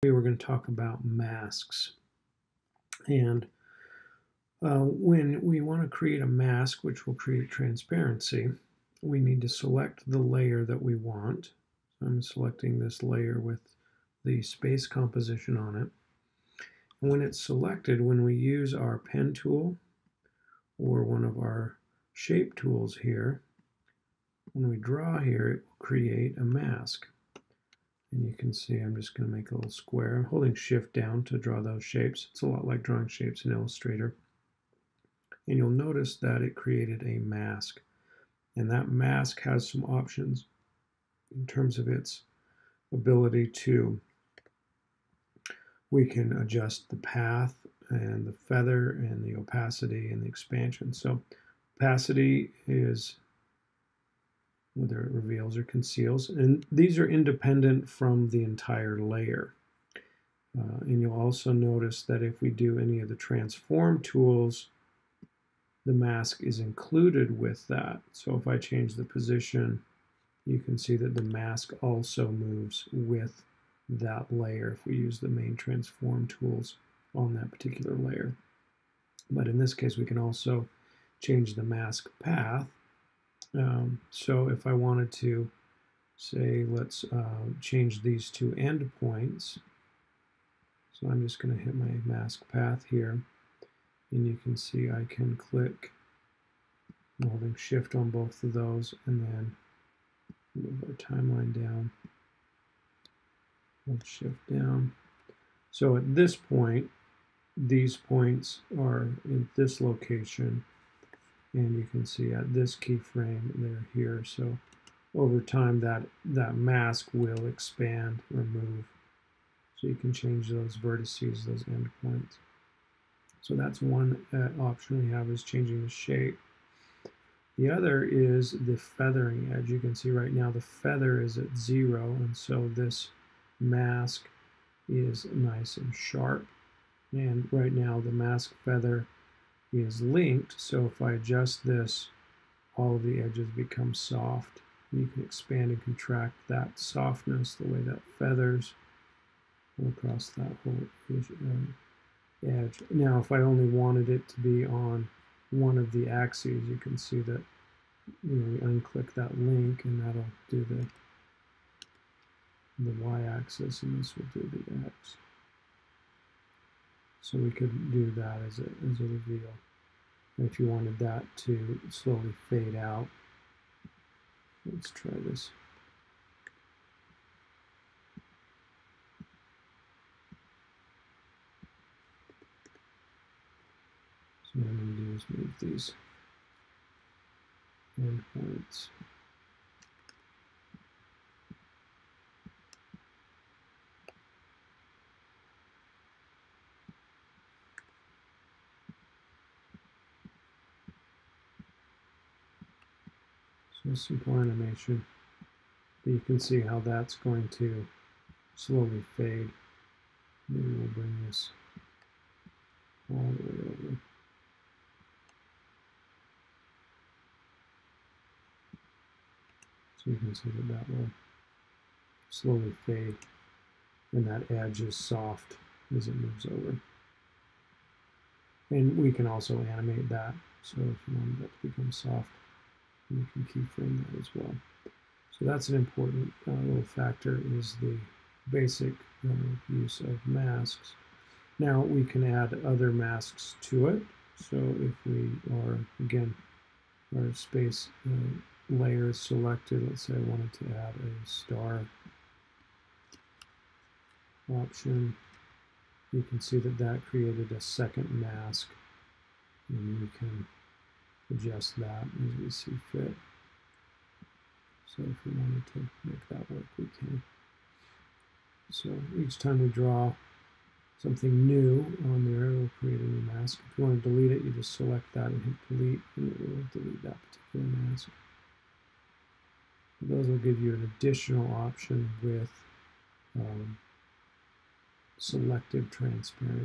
We're going to talk about masks. And when we want to create a mask, which will create transparency, we need to select the layer that we want. So I'm selecting this layer with the space composition on it. And when it's selected, when we use our pen tool or one of our shape tools here, when we draw here, it will create a mask. And you can see I'm just going to make a little square. I'm holding Shift down to draw those shapes. It's a lot like drawing shapes in Illustrator. And you'll notice that it created a mask. And that mask has some options in terms of its ability to, we can adjust the path and the feather and the opacity and the expansion. So opacity is whether it reveals or conceals. And these are independent from the entire layer. And you'll also notice that if we do any of the transform tools, the mask is included with that. So if I change the position, you can see that the mask also moves with that layer if we use the main transform tools on that particular layer. But in this case, we can also change the mask path. So if I wanted to say, let's change these two endpoints. So I'm just going to hit my mask path here. And you can see I can click, I'm holding Shift on both of those, and then move our timeline down. Hold Shift down. So at this point, these points are in this location. And you can see at this keyframe, they're here. So over time, that mask will expand or move. So you can change those vertices, those endpoints. So that's one option we have, is changing the shape. The other is the feathering edge. You can see right now the feather is at 0, and so this mask is nice and sharp. And right now the mask feather is linked, so if I adjust this, all of the edges become soft. You can expand and contract that softness the way that feathers across that whole edge. Now, if I only wanted it to be on one of the axes, you can see that we unclick that link, and that'll do the y-axis, and this will do the x. So we could do that as a reveal. If you wanted that to slowly fade out, let's try this. So what I'm going to do is move these endpoints. So a simple animation, but you can see how that's going to slowly fade. Maybe we'll bring this all the way over. So you can see that that will slowly fade, and that edge is soft as it moves over. And we can also animate that, so if you want that to become soft, you can keyframe that as well. So that's an important little factor, is the basic use of masks. Now we can add other masks to it. So if we are, again, our space layer is selected, let's say I wanted to add a star option, you can see that that created a second mask, and we can adjust that as we see fit. So if we wanted to make that work, we can. So each time we draw something new on there, it will create a new mask. If you want to delete it, you just select that and hit delete, and it will delete that particular mask. Those will give you an additional option with selective transparent